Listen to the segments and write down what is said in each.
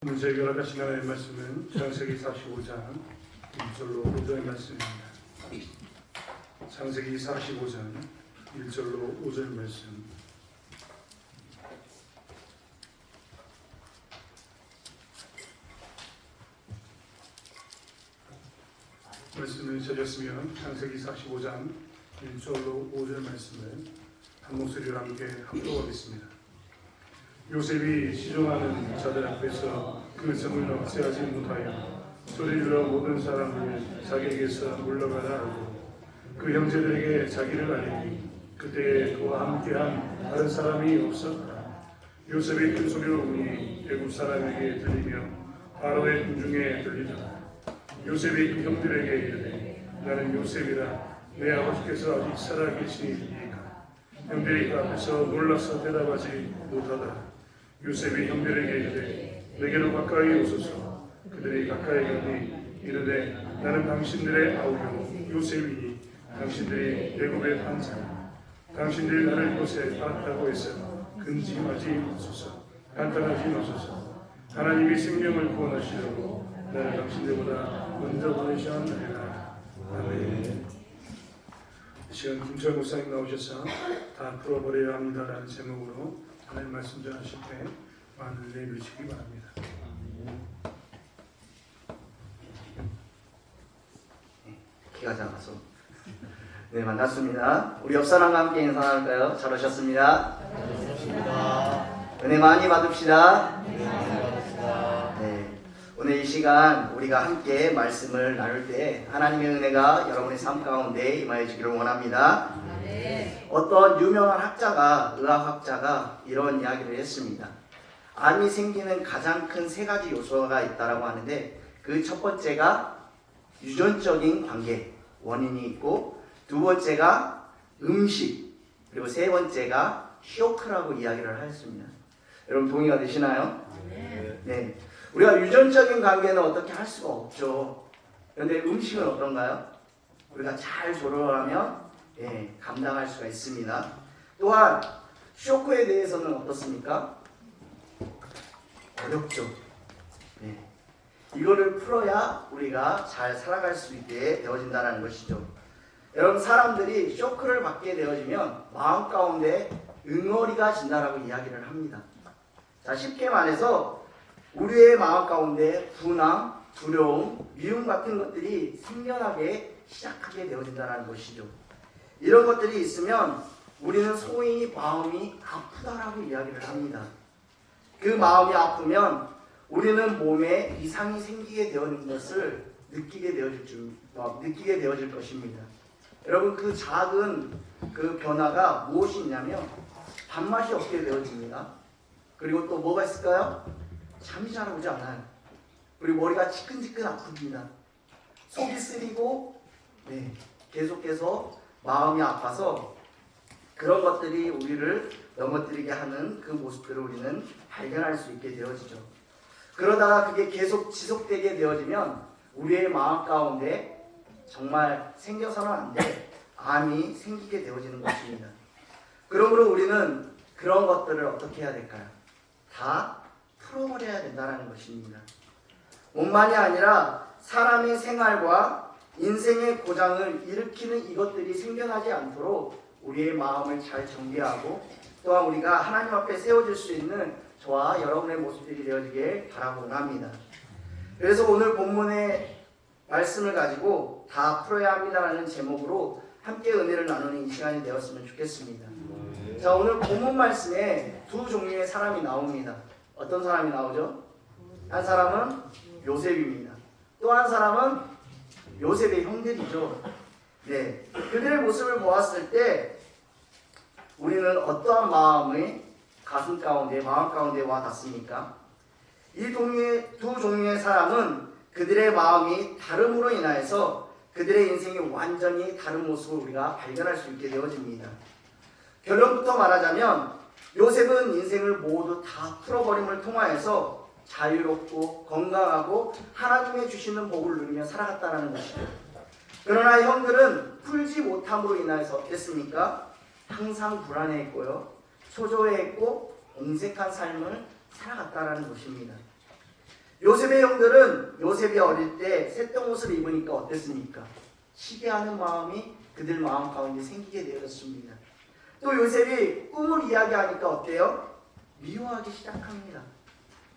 저희가 허락하신 하나님의 말씀은 창세기 45장 1절로 5절의 말씀입니다. 창세기 45장 1절로 5절 말씀. 말씀을 찾았으면 창세기 45장 1절로 5절 말씀을 한 목소리로 함께 합독하겠습니다. 요셉이 시종하는 자들 앞에서 그 성을 억제하지 못하여 소리질러 모든 사람을 자기에게서 물러가라 하고 그 형제들에게 자기를 알리니 그때에 그와 함께한 다른 사람이 없었더라. 요셉이 큰 소리로 우니 애굽 사람에게 들리며 바로의 군중에 들리더라. 요셉이 그 형들에게 이르되 나는 요셉이라. 내 아버지께서 아직 살아계시니까. 형들이 그 앞에서 놀라서 대답하지 못하더라. 요셉이 형들에게 이르되 내게로 가까이 오소서. 그들이 가까이 가니 이르되 나는 당신들의 아우요 요셉이니 당신들이 애굽의 판사. 당신들이 나를 이곳에 팔았다고 해서 근심하지 마소서. 간단하지 마소서. 하나님이 생명을 구원하시려고 나는 당신들보다 먼저 보내셨느니라. 아멘. 이 시간 김철 목사님 나오셔서 다 풀어버려야 합니다라는 제목으로 하나님 말씀 전하실 때 많은 은혜 누리시기 바랍니다. 키가 작아서. 네, 반갑습니다. 우리 옆 사람과 함께 인사 나눌까요? 잘 오셨습니다. 은혜 많이 받읍시다. 네, 오늘 이 시간 우리가 함께 말씀을 나눌 때 하나님의 은혜가 여러분의 삶 가운데 임하여 주기를 원합니다. 어떤 유명한 학자가, 의학학자가 이런 이야기를 했습니다. 암이 생기는 가장 큰 세 가지 요소가 있다고 하는데 그 첫 번째가 유전적인 관계, 원인이 있고 두 번째가 음식, 그리고 세 번째가 쇼크라고 이야기를 하였습니다. 여러분 동의가 되시나요? 네. 우리가 유전적인 관계는 어떻게 할 수가 없죠. 그런데 음식은 어떤가요? 우리가 잘 조절을 하면 감당할 수가 있습니다. 또한 쇼크에 대해서는 어떻습니까? 어렵죠. 네. 이거를 풀어야 우리가 잘 살아갈 수 있게 되어진다는 것이죠. 여러분, 사람들이 쇼크를 받게 되어지면 마음 가운데 응어리가 진다라고 이야기를 합니다. 자, 쉽게 말해서 우리의 마음 가운데 분함, 두려움, 미움 같은 것들이 생겨나게 시작하게 되어진다는 것이죠. 이런 것들이 있으면 우리는 소위 마음이 아프다라고 이야기를 합니다. 그 마음이 아프면 우리는 몸에 이상이 생기게 되는 것을 느끼게 되어질 것입니다. 여러분, 그 작은 그 변화가 무엇이 있냐면 밥맛이 없게 되어집니다. 그리고 또 뭐가 있을까요? 잠이 잘 오지 않아요. 그리고 머리가 지끈지끈 아픕니다. 속이 쓰리고 계속해서 마음이 아파서 그런 것들이 우리를 넘어뜨리게 하는 그 모습들을 우리는 발견할 수 있게 되어지죠. 그러다가 그게 계속 지속되게 되어지면 우리의 마음 가운데 정말 생겨서는 안 될 암이 생기게 되어지는 것입니다. 그러므로 우리는 그런 것들을 어떻게 해야 될까요? 다 풀어버려야 된다는 것입니다. 뿐만이 아니라 사람의 생활과 인생의 고장을 일으키는 이것들이 생겨나지 않도록 우리의 마음을 잘 정비하고 또한 우리가 하나님 앞에 세워질 수 있는 저와 여러분의 모습들이 되어지길 바라고 합니다. 그래서 오늘 본문의 말씀을 가지고 다 풀어야 합니다라는 제목으로 함께 은혜를 나누는 이 시간이 되었으면 좋겠습니다. 자, 오늘 본문 말씀에 두 종류의 사람이 나옵니다. 어떤 사람이 나오죠? 한 사람은 요셉입니다. 또 한 사람은 요셉의 형들이죠. 네, 그들의 모습을 보았을 때 우리는 어떠한 마음이 가슴 가운데, 마음 가운데 와 닿습니까? 이 두 종류의 사람은 그들의 마음이 다름으로 인하여서 그들의 인생이 완전히 다른 모습을 우리가 발견할 수 있게 되어집니다. 결론부터 말하자면 요셉은 인생을 모두 다 풀어버림을 통하여서 자유롭고 건강하고 하나님의 주시는 복을 누리며 살아갔다는 것이죠. 그러나 형들은 풀지 못함으로 인하여서 어땠습니까? 항상 불안해했고요, 초조해했고 옹색한 삶을 살아갔다는 것입니다. 요셉의 형들은 요셉이 어릴 때 셋덩옷을 입으니까 어땠습니까? 시기하는 마음이 그들 마음 가운데 생기게 되었습니다. 또 요셉이 꿈을 이야기하니까 어때요? 미워하기 시작합니다.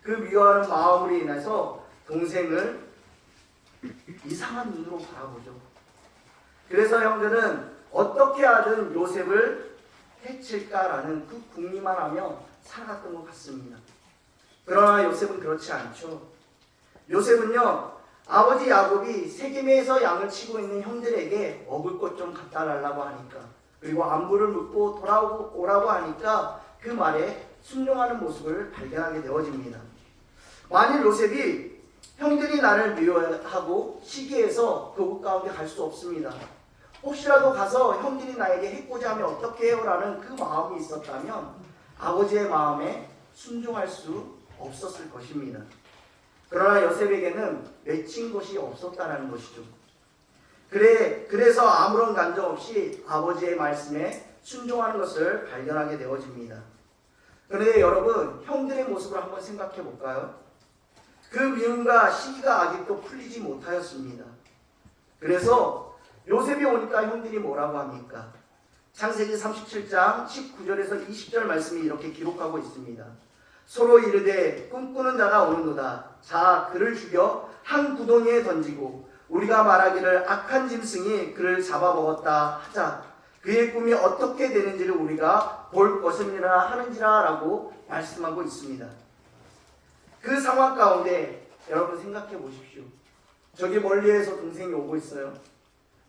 그 미워하는 마음으로 인해서 동생을 이상한 눈으로 바라보죠. 그래서 형들은 어떻게 하든 요셉을 해칠까라는 그 궁리만 하며 살아갔던 것 같습니다. 그러나 요셉은 그렇지 않죠. 요셉은요, 아버지 야곱이 세겜에서 양을 치고 있는 형들에게 먹을 것 좀 갖다 달라고 하니까, 그리고 안부를 묻고 돌아오라고 하니까 그 말에 순종하는 모습을 발견하게 되어집니다. 만일 요셉이 형들이 나를 미워하고 시기해서 교국 가운데 갈 수 없습니다. 혹시라도 가서 형들이 나에게 해코지 하면 어떻게 해요? 라는 그 마음이 있었다면 아버지의 마음에 순종할 수 없었을 것입니다. 그러나 요셉에게는 맺힌 것이 없었다는 것이죠. 그래서 아무런 간정 없이 아버지의 말씀에 순종하는 것을 발견하게 되어집니다. 그런데 여러분, 형들의 모습을 한번 생각해 볼까요? 그 미움과 시기가 아직도 풀리지 못하였습니다. 그래서 요셉이 오니까 형들이 뭐라고 합니까? 창세기 37장 19절에서 20절 말씀이 이렇게 기록하고 있습니다. 서로 이르되 꿈꾸는 자가 오는도다. 자, 그를 죽여 한 구덩이에 던지고 우리가 말하기를 악한 짐승이 그를 잡아먹었다 하자. 그의 꿈이 어떻게 되는지를 우리가 볼 것이니라 하는지라 라고 말씀하고 있습니다. 그 상황 가운데 여러분 생각해 보십시오. 저기 멀리에서 동생이 오고 있어요.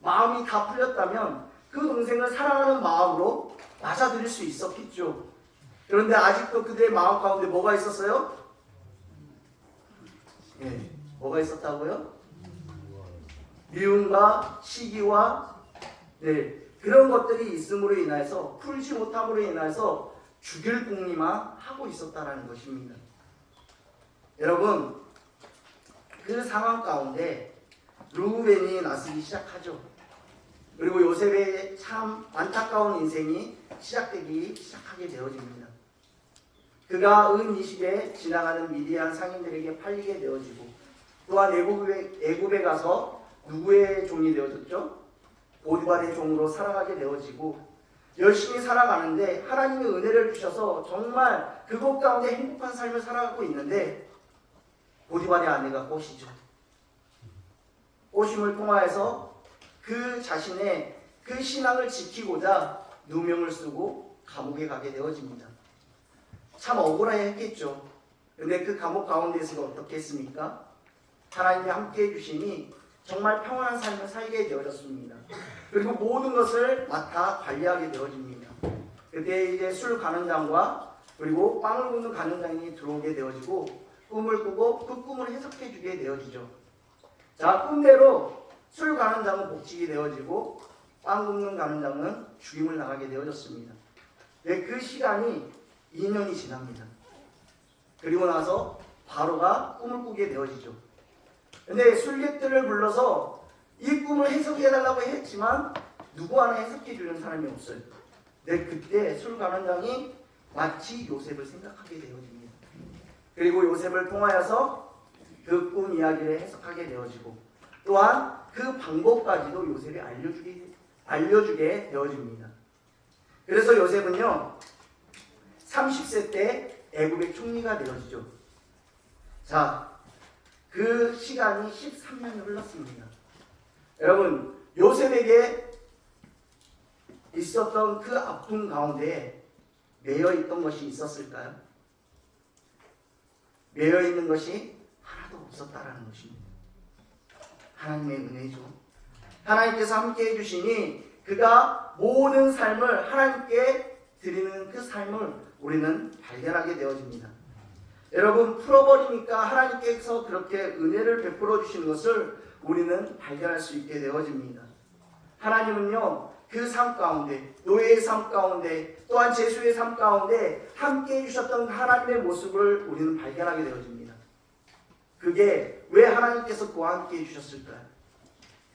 마음이 다 풀렸다면 그 동생을 사랑하는 마음으로 맞아들일 수 있었겠죠. 그런데 아직도 그들의 마음 가운데 뭐가 있었어요? 네, 뭐가 있었다고요? 미움과 시기와 그런 것들이 있음으로 인해서 풀지 못함으로 인해서 죽일 궁리만 하고 있었다는 것입니다. 여러분, 그 상황 가운데 르우벤이 나서기 시작하죠. 그리고 요셉의 참 안타까운 인생이 시작하게 되어집니다. 그가 은 20에 지나가는 미디안 상인들에게 팔리게 되어지고, 또한 애굽에 가서 누구의 종이 되어졌죠? 보디발의 종으로 살아가게 되어지고, 열심히 살아가는데 하나님의 은혜를 주셔서 정말 그곳 가운데 행복한 삶을 살아가고 있는데, 보디발의 아내가 꼬시죠. 꼬심을 통하여서 그 자신의 그 신앙을 지키고자 누명을 쓰고 감옥에 가게 되어집니다. 참 억울해했겠죠. 그런데 그 감옥 가운데서 어떻게 했습니까? 하나님이 함께해 주시니 정말 평안한 삶을 살게 되어졌습니다. 그리고 모든 것을 맡아 관리하게 되어집니다. 그때 이제 술 가는장과 그리고 빵을 굽는 가는장이 들어오게 되어지고 꿈을 꾸고 그 꿈을 해석해 주게 되어지죠. 자, 꿈대로 술 가는장은 복직이 되어지고 빵 굽는 가는장은 죽임을 당하게 되어졌습니다. 네, 그 시간이 2년이 지납니다. 그리고 나서 바로가 꿈을 꾸게 되어지죠. 근데 술객들을 불러서 이 꿈을 해석해달라고 했지만 누구 하나 해석해주는 사람이 없어요. 근데 그때 술 가는장이 마치 요셉을 생각하게 되어집니다. 그리고 요셉을 통하여서 그 꿈 이야기를 해석하게 되어지고 또한 그 방법까지도 요셉이 알려주게 되어집니다. 그래서 요셉은요 30세 때 애굽의 총리가 되어지죠. 자, 그 시간이 13년이 흘렀습니다. 여러분, 요셉에게 있었던 그 아픔 가운데 매여 있던 것이 있었을까요? 매여 있는 것이 하나도 없었다라는 것입니다. 하나님의 은혜죠. 하나님께서 함께 해주시니 그가 모든 삶을 하나님께 드리는 그 삶을 우리는 발견하게 되어집니다. 여러분, 풀어버리니까 하나님께서 그렇게 은혜를 베풀어 주시는 것을 우리는 발견할 수 있게 되어집니다. 하나님은요 그 삶 가운데, 노예의 삶 가운데, 또한 제수의 삶 가운데 함께 해주셨던 하나님의 모습을 우리는 발견하게 되어집니다. 그게 왜 하나님께서 그와 함께 해주셨을까요?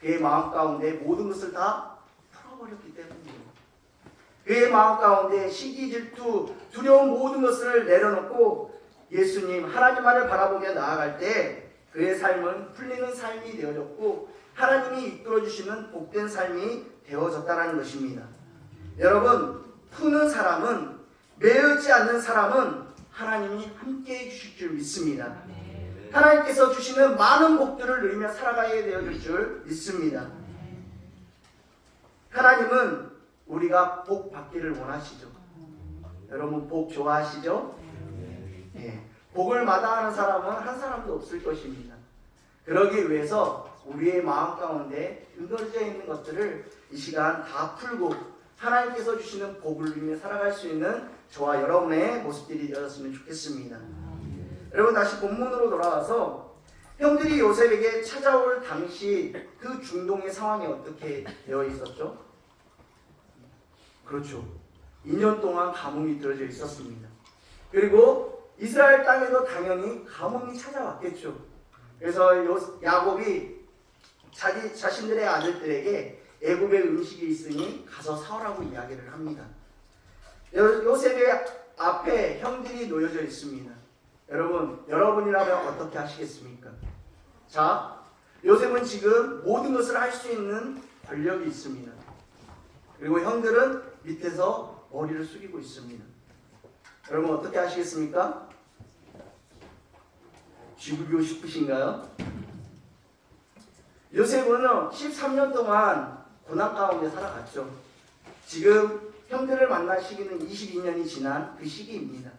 그의 마음 가운데 모든 것을 다 풀어버렸기 때문이에요. 그의 마음 가운데 시기, 질투, 두려운 모든 것을 내려놓고 예수님, 하나님만을 바라보며 나아갈 때 그의 삶은 풀리는 삶이 되어졌고 하나님이 이끌어 주시는 복된 삶이 되어졌다는 것입니다. 여러분, 푸는 사람은, 매여지 않는 사람은 하나님이 함께해 주실 줄 믿습니다. 하나님께서 주시는 많은 복들을 누리며 살아가게 되어질 줄 믿습니다. 하나님은 우리가 복 받기를 원하시죠. 여러분, 복 좋아하시죠? 네. 복을 마다하는 사람은 한 사람도 없을 것입니다. 그러기 위해서 우리의 마음 가운데 응어져 있는 것들을 이 시간 다 풀고 하나님께서 주시는 복을 누리며 살아갈 수 있는 저와 여러분의 모습들이 되었으면 좋겠습니다. 여러분, 다시 본문으로 돌아와서 형들이 요셉에게 찾아올 당시 그 중동의 상황이 어떻게 되어 있었죠? 그렇죠. 2년 동안 가뭄이 들어져 있었습니다. 그리고 이스라엘 땅에도 당연히 가뭄이 찾아왔겠죠. 그래서 야곱이 자신들의 아들들에게 애굽의 음식이 있으니 가서 사오라고 이야기를 합니다. 요셉의 앞에 형들이 놓여져 있습니다. 여러분이라면 어떻게 하시겠습니까? 자, 요셉은 지금 모든 것을 할 수 있는 권력이 있습니다. 그리고 형들은 밑에서 머리를 숙이고 있습니다. 여러분, 어떻게 하시겠습니까? 죽이고 싶으신가요? 요셉은 13년 동안 고난 가운데 살아갔죠. 지금 형들을 만날 시기는 22년이 지난 그 시기입니다.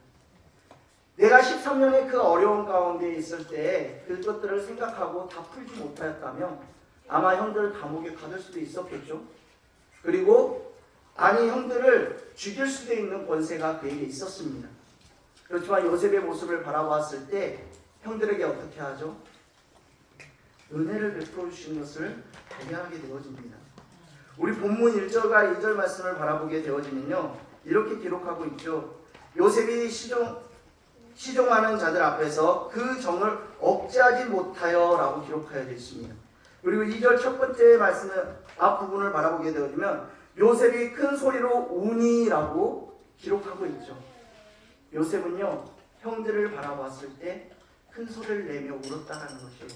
내가 13년의 그 어려운 가운데 있을 때 그것들을 생각하고 다 풀지 못하였다면 아마 형들을 감옥에 가둘 수도 있었겠죠. 그리고 형들을 죽일 수도 있는 권세가 그에게 있었습니다. 그렇지만 요셉의 모습을 바라보았을 때 형들에게 어떻게 하죠? 은혜를 베풀어 주시는 것을 발견하게 되어집니다. 우리 본문 1절과 2절 말씀을 바라보게 되어지면요, 이렇게 기록하고 있죠. 요셉이 시종하는 자들 앞에서 그 정을 억제하지 못하여 라고 기록하여 되어 있습니다. 그리고 2절 첫 번째 말씀의 앞부분을 바라보게 되어지면 요셉이 큰 소리로 우니라고 기록하고 있죠. 요셉은요, 형들을 바라봤을 때 큰 소리를 내며 울었다는 것이에요.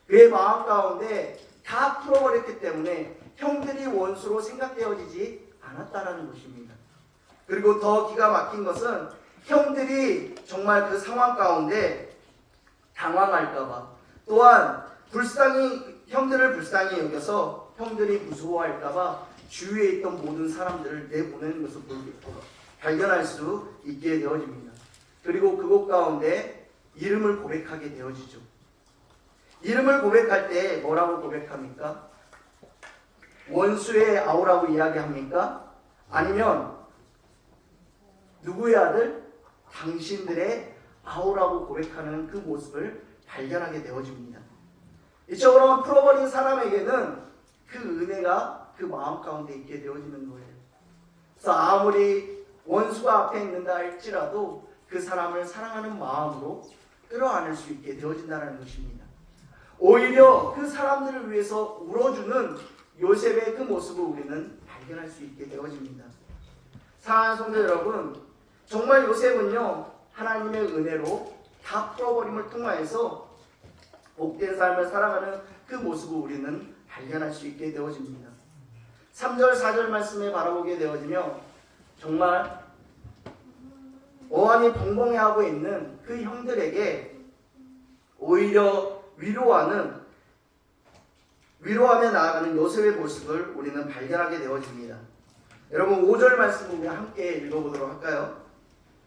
그의 마음 가운데 다 풀어버렸기 때문에 형들이 원수로 생각되어지지 않았다는 것입니다. 그리고 더 기가 막힌 것은 형들이 정말 그 상황 가운데 당황할까봐, 또한 형들을 불쌍히 여겨서 형들이 무서워할까봐 주위에 있던 모든 사람들을 내보내는 것을 발견할 수 있게 되어집니다. 그리고 그곳 가운데 이름을 고백하게 되어지죠. 이름을 고백할 때 뭐라고 고백합니까? 원수의 아우라고 이야기합니까? 아니면 누구의 아들? 당신들의 아우라고 고백하는 그 모습을 발견하게 되어집니다. 이처럼 풀어버린 사람에게는 그 은혜가 그 마음 가운데 있게 되어지는 거예요. 그래서 아무리 원수가 앞에 있는다 할지라도 그 사람을 사랑하는 마음으로 끌어안을 수 있게 되어진다는 것입니다. 오히려 그 사람들을 위해서 울어주는 요셉의 그 모습을 우리는 발견할 수 있게 되어집니다. 사랑하는 성도 여러분, 정말 요셉은요, 하나님의 은혜로 다 풀어버림을 통하여서 복된 삶을 살아가는 그 모습을 우리는 발견할 수 있게 되어집니다. 3절 4절 말씀에 바라보게 되어지며 정말 어안이 벙벙해하고 있는 그 형들에게 오히려 위로하며 나아가는 요셉의 모습을 우리는 발견하게 되어집니다. 여러분, 5절 말씀을 우리 함께 읽어보도록 할까요?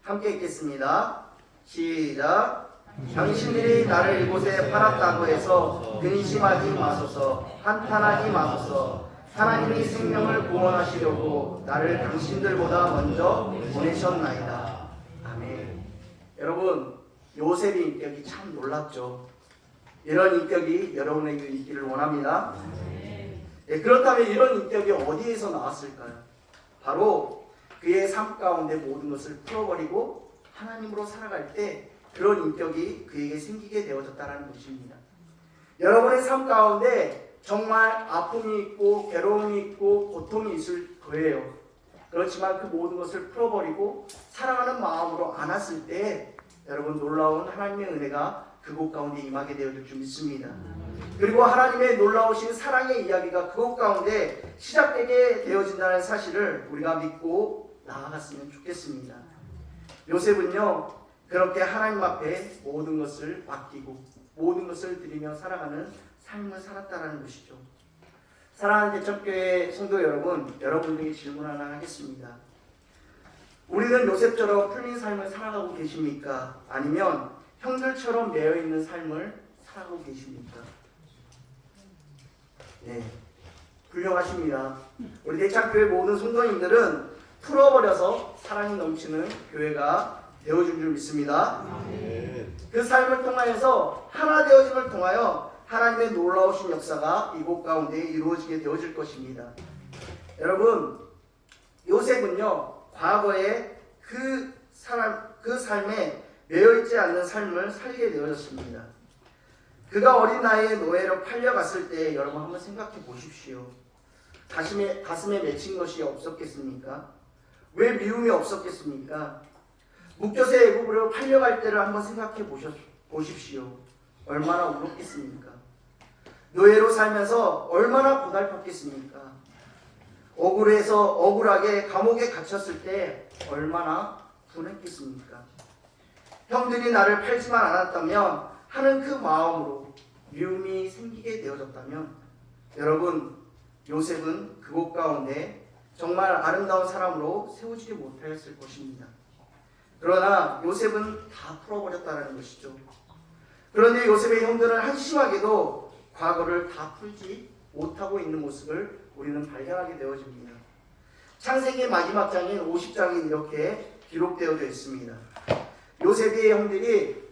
함께 읽겠습니다. 시작. 당신들이 나를 이곳에 팔았다고 해서 근심하지 마소서, 한탄하지 마소서. 하나님이 생명을 구원하시려고 나를 당신들보다 먼저 보내셨나이다. 아멘. 여러분, 요셉의 인격이 참 놀랍죠. 이런 인격이 여러분에게 있기를 원합니다. 네, 그렇다면 이런 인격이 어디에서 나왔을까요? 바로 그의 삶 가운데 모든 것을 풀어버리고 하나님으로 살아갈 때 그런 인격이 그에게 생기게 되어졌다는 것입니다. 여러분의 삶 가운데 정말 아픔이 있고 괴로움이 있고 고통이 있을 거예요. 그렇지만 그 모든 것을 풀어버리고 사랑하는 마음으로 안았을 때 여러분, 놀라운 하나님의 은혜가 그곳 가운데 임하게 되어질 줄 믿습니다. 그리고 하나님의 놀라우신 사랑의 이야기가 그곳 가운데 시작되게 되어진다는 사실을 우리가 믿고 나아갔으면 좋겠습니다. 요셉은요, 그렇게 하나님 앞에 모든 것을 맡기고 모든 것을 드리며 살아가는 삶을 살았다는 것이죠. 사랑하는 대천교회 성도 여러분, 여러분들에게 질문 하나 하겠습니다. 우리는 요셉처럼 풀린 삶을 살아가고 계십니까? 아니면 형들처럼 매여있는 삶을 살아가고 계십니까? 네, 훌륭하십니다. 우리 대천교회 모든 성도님들은 풀어버려서 사랑이 넘치는 교회가 되어준 줄 믿습니다. 그 삶을 통하여서 하나 되어짐을 통하여 하나님의 놀라우신 역사가 이곳 가운데 이루어지게 되어질 것입니다. 여러분, 요셉은요, 과거에 그 삶에 매여있지 않는 삶을 살게 되어졌습니다. 그가 어린 나이에 노예로 팔려갔을 때 여러분 한번 생각해 보십시오. 가슴에 맺힌 것이 없었겠습니까? 왜 미움이 없었겠습니까? 묶여서 애굽으로 팔려갈 때를 한번 생각해 보십시오. 얼마나 울었겠습니까? 노예로 살면서 얼마나 고달팠겠습니까? 억울하게 감옥에 갇혔을 때 얼마나 분했겠습니까? 형들이 나를 팔지만 않았다면 하는 그 마음으로 미움이 생기게 되어졌다면 여러분, 요셉은 그곳 가운데 정말 아름다운 사람으로 세워지지 못하였을 것입니다. 그러나 요셉은 다 풀어버렸다는 것이죠. 그런데 요셉의 형들은 한심하게도 과거를 다 풀지 못하고 있는 모습을 우리는 발견하게 되어집니다. 창세기의 마지막 장인 50장이 이렇게 기록되어져 있습니다. 요셉의 형들이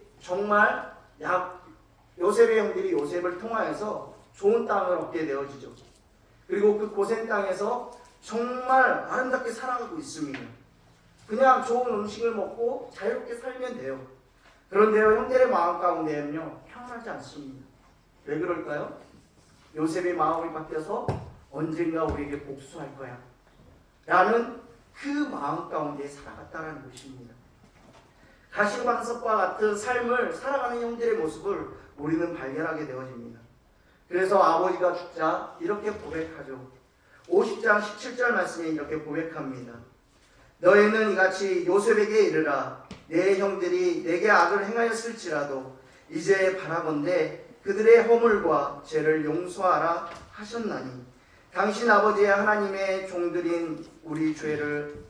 요셉을 통하여서 좋은 땅을 얻게 되어지죠. 그리고 그 고센 땅에서 정말 아름답게 살아가고 있습니다. 그냥 좋은 음식을 먹고 자유롭게 살면 돼요. 그런데요, 형들의 마음 가운데는요, 평안하지 않습니다. 왜 그럴까요? 요셉의 마음이 바뀌어서 언젠가 우리에게 복수할 거야 라는 그 마음 가운데 살아갔다는 것입니다. 가시방석과 같은 삶을 살아가는 형들의 모습을 우리는 발견하게 되어집니다. 그래서 아버지가 죽자 이렇게 고백하죠. 50장 17절 말씀에 이렇게 고백합니다. 너희는 이같이 요셉에게 이르라. 내 형들이 내게 악을 행하였을지라도 이제 바라건대 그들의 허물과 죄를 용서하라 하셨나니 당신 아버지의 하나님의 종들인 우리 죄를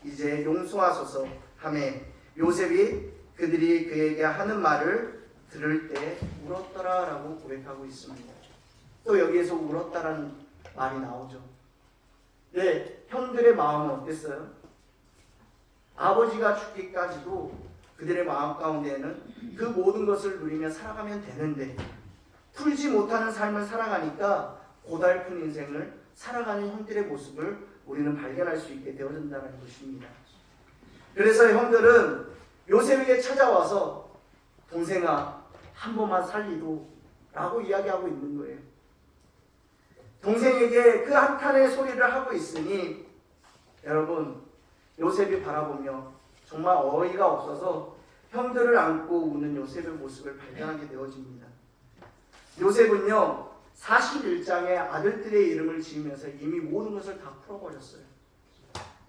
이제 용서하소서 하매 요셉이 그들이 그에게 하는 말을 들을 때 울었더라 라고 고백하고 있습니다. 또 여기에서 울었다라는 말이 나오죠. 네, 형들의 마음은 어땠어요? 아버지가 죽기까지도 그들의 마음 가운데에는 그 모든 것을 누리며 살아가면 되는데 풀지 못하는 삶을 살아가니까 고달픈 인생을 살아가는 형들의 모습을 우리는 발견할 수 있게 되어진다는 것입니다. 그래서 형들은 요셉에게 찾아와서 동생아 한 번만 살리도 라고 이야기하고 있는 거예요. 동생에게 그 한탄의 소리를 하고 있으니 여러분, 요셉이 바라보며 정말 어이가 없어서 형들을 안고 우는 요셉의 모습을 발견하게 되어집니다. 요셉은요, 41장의 아들들의 이름을 지으면서 이미 모든 것을 다 풀어버렸어요.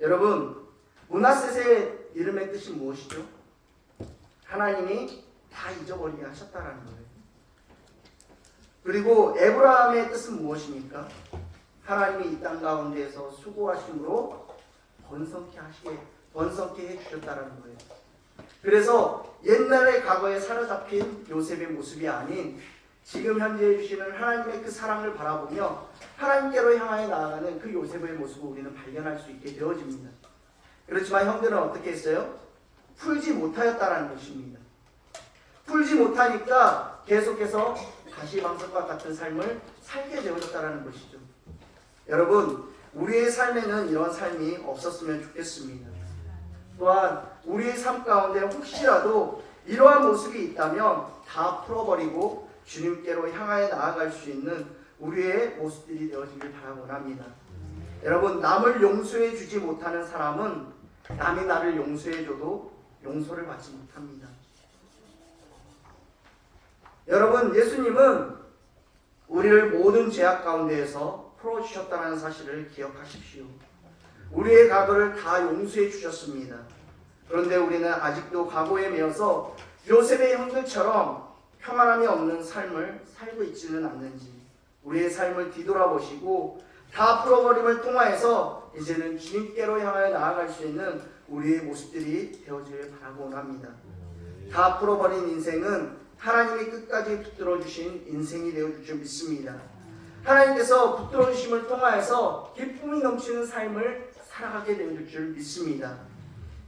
여러분, 므낫셋의 이름의 뜻이 무엇이죠? 하나님이 다 잊어버리게 하셨다라는 거예요. 그리고 에브라함의 뜻은 무엇입니까? 하나님이 이 땅 가운데에서 수고하심으로 번성케 해주셨다는 거예요. 그래서 옛날의 과거에 사로잡힌 요셉의 모습이 아닌 지금 현재 해주시는 하나님의 그 사랑을 바라보며 하나님께로 향하여 나아가는 그 요셉의 모습을 우리는 발견할 수 있게 되어집니다. 그렇지만 형들은 어떻게 했어요? 풀지 못하였다는 것입니다. 풀지 못하니까 계속해서 가시방석과 같은 삶을 살게 되어졌다는 것이죠. 여러분, 우리의 삶에는 이런 삶이 없었으면 좋겠습니다. 또한 우리의 삶 가운데 혹시라도 이러한 모습이 있다면 다 풀어버리고 주님께로 향하여 나아갈 수 있는 우리의 모습들이 되어지길 바라곤 합니다. 여러분, 남을 용서해 주지 못하는 사람은 남이 나를 용서해 줘도 용서를 받지 못합니다. 여러분, 예수님은 우리를 모든 죄악 가운데에서 풀어주셨다는 사실을 기억하십시오. 우리의 과거를 다 용서해 주셨습니다. 그런데 우리는 아직도 과거에 매여서 요셉의 형들처럼 평안함이 없는 삶을 살고 있지는 않는지 우리의 삶을 뒤돌아보시고 다 풀어버림을 통하여서 이제는 주님께로 향하여 나아갈 수 있는 우리의 모습들이 되어지길 바라고 합니다. 다 풀어버린 인생은 하나님이 끝까지 붙들어 주신 인생이 되어줄 줄 믿습니다. 하나님께서 붙들어 주심을 통하여서 기쁨이 넘치는 삶을 살아가게 되어줄 줄 믿습니다.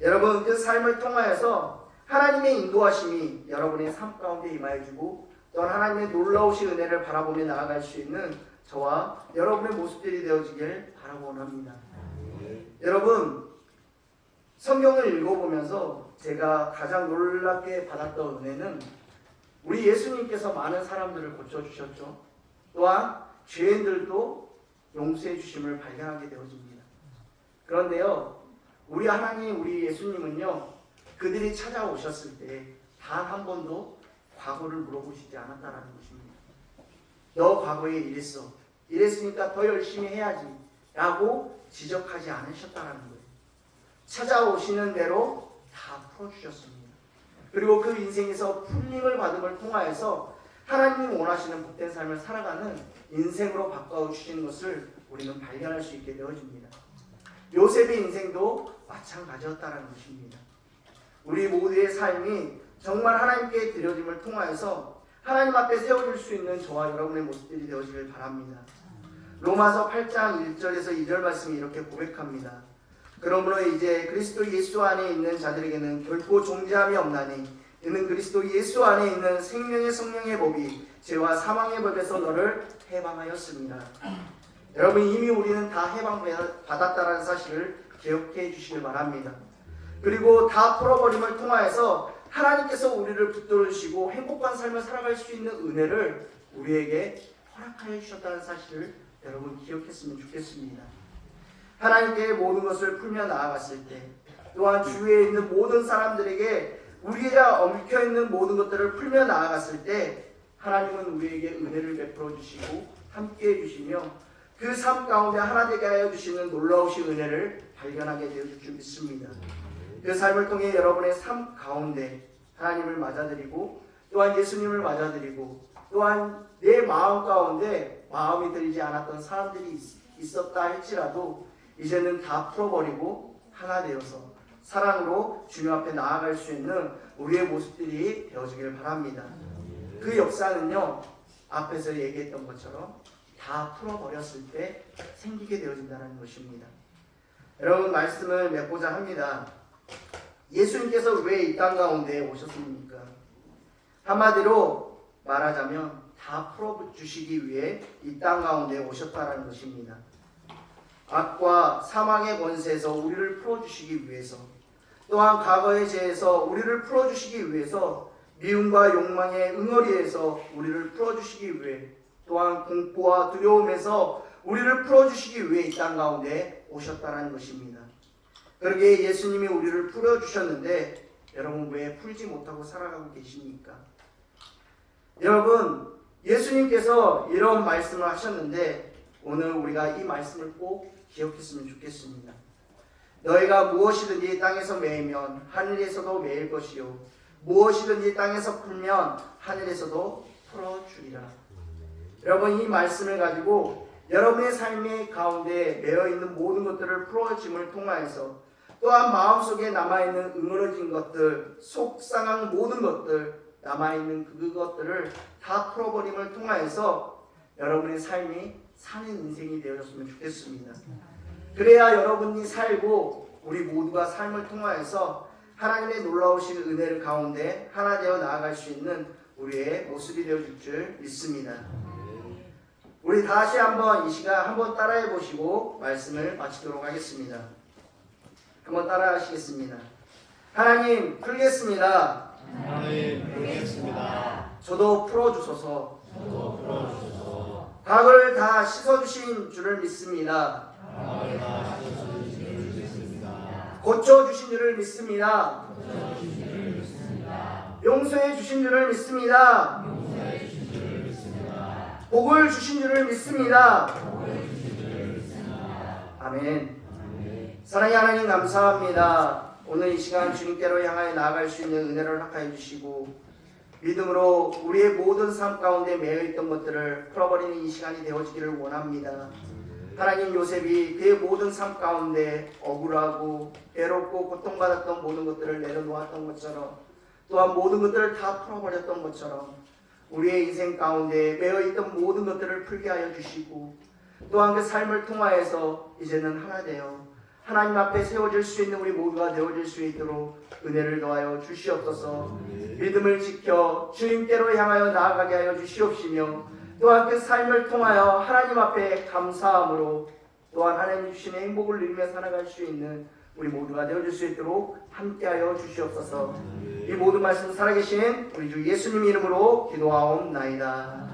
여러분, 그 삶을 통하여서 하나님의 인도하심이 여러분의 삶 가운데 임하여주고 또한 하나님의 놀라우신 은혜를 바라보며 나아갈 수 있는 저와 여러분의 모습들이 되어지길 바라고 합니다. 여러분, 성경을 읽어보면서 제가 가장 놀랍게 받았던 은혜는 우리 예수님께서 많은 사람들을 고쳐주셨죠. 또한 죄인들도 용서해 주심을 발견하게 되어집니다. 그런데요, 우리 하나님, 우리 예수님은요, 그들이 찾아오셨을 때 단 한 번도 과거를 물어보시지 않았다는 것입니다. 너 과거에 이랬어. 이랬으니까 더 열심히 해야지 라고 지적하지 않으셨다는 거예요. 찾아오시는 대로 다 풀어주셨습니다. 그리고 그 인생에서 풀림을 받음을 통하여서 하나님이 원하시는 복된 삶을 살아가는 인생으로 바꿔주시는 것을 우리는 발견할 수 있게 되어집니다. 요셉의 인생도 마찬가지였다는 것입니다. 우리 모두의 삶이 정말 하나님께 드려짐을 통하여서 하나님 앞에 세워질 수 있는 저와 여러분의 모습들이 되어지길 바랍니다. 로마서 8장 1절에서 2절 말씀이 이렇게 고백합니다. 그러므로 이제 그리스도 예수 안에 있는 자들에게는 결코 존재함이 없나니 이는 그리스도 예수 안에 있는 생명의 성령의 법이 죄와 사망의 법에서 너를 해방하였습니다. 여러분, 이미 우리는 다 해방받았다는 사실을 기억해 주시길 바랍니다. 그리고 다 풀어버림을 통하여서 하나님께서 우리를 붙들어 주시고 행복한 삶을 살아갈 수 있는 은혜를 우리에게 허락하여 주셨다는 사실을 여러분 기억했으면 좋겠습니다. 하나님께 모든 것을 풀며 나아갔을 때 또한 주위에 있는 모든 사람들에게 우리가 얽혀있는 모든 것들을 풀며 나아갔을 때 하나님은 우리에게 은혜를 베풀어 주시고 함께해 주시며 그 삶 가운데 하나 되게 하여 주시는 놀라우신 은혜를 발견하게 되어줄 줄 믿습니다. 그 삶을 통해 여러분의 삶 가운데 하나님을 맞아들이고 또한 예수님을 맞아들이고 또한 내 마음 가운데 마음이 들지 않았던 사람들이 있었다 할지라도 이제는 다 풀어버리고 하나 되어서 사랑으로 주님 앞에 나아갈 수 있는 우리의 모습들이 되어지길 바랍니다. 그 역사는요, 앞에서 얘기했던 것처럼 다 풀어버렸을 때 생기게 되어진다는 것입니다. 여러분, 말씀을 맺고자 합니다. 예수님께서 왜 이 땅 가운데 오셨습니까? 한마디로 말하자면 다 풀어주시기 위해 이 땅 가운데 오셨다는 것입니다. 악과 사망의 권세에서 우리를 풀어주시기 위해서, 또한 과거의 죄에서 우리를 풀어주시기 위해서, 미움과 욕망의 응어리에서 우리를 풀어주시기 위해, 또한 공포와 두려움에서 우리를 풀어주시기 위해 이 땅 가운데 오셨다는 것입니다. 그러기에 예수님이 우리를 풀어주셨는데 여러분, 왜 풀지 못하고 살아가고 계십니까? 여러분, 예수님께서 이런 말씀을 하셨는데 오늘 우리가 이 말씀을 꼭 기억했으면 좋겠습니다. 너희가 무엇이든지 땅에서 매이면 하늘에서도 매일 것이요 무엇이든지 땅에서 풀면 하늘에서도 풀어주리라. 여러분, 이 말씀을 가지고 여러분의 삶의 가운데 매여있는 모든 것들을 풀어짐을 통하여서 또한 마음속에 남아있는 응어러진 것들, 속상한 모든 것들, 남아있는 그것들을 다 풀어버림을 통하여서 여러분의 삶이 사는 인생이 되어졌으면 좋겠습니다. 그래야 여러분이 살고 우리 모두가 삶을 통하여서 하나님의 놀라우신 은혜를 가운데 하나 되어 나아갈 수 있는 우리의 모습이 되어줄 줄 믿습니다. 우리 다시 한번 이 시간 한번 따라해 보시고 말씀을 마치도록 하겠습니다. 한번 따라 하시겠습니다. 하나님, 풀겠습니다. 하나님, 풀겠습니다. 저도 풀어주소서. 과거를 다 씻어주신 줄을 믿습니다. 고쳐주신 줄을 믿습니다. 용서해 주신 줄을 믿습니다. 복을 주신 줄을 믿습니다. 아멘. 사랑의 하나님 감사합니다. 오늘 이 시간 주님께로 향하여 나아갈 수 있는 은혜를 허락하여 주시고 믿음으로 우리의 모든 삶 가운데 매여있던 것들을 풀어버리는 이 시간이 되어지기를 원합니다. 하나님, 요셉이 그의 모든 삶 가운데 억울하고 괴롭고 고통받았던 모든 것들을 내려놓았던 것처럼, 또한 모든 것들을 다 풀어버렸던 것처럼 우리의 인생 가운데 매여있던 모든 것들을 풀게 하여 주시고, 또한 그 삶을 통하여서 이제는 하나 되어 하나님 앞에 세워질 수 있는 우리 모두가 되어질 수 있도록 은혜를 더하여 주시옵소서. 믿음을 지켜 주님께로 향하여 나아가게 하여 주시옵시며, 또한 그 삶을 통하여 하나님 앞에 감사함으로 또한 하나님 주시는 행복을 누리며 살아갈 수 있는 우리 모두가 되어질 수 있도록 함께하여 주시옵소서. 이 모든 말씀 살아계신 우리 주 예수님 이름으로 기도하옵나이다.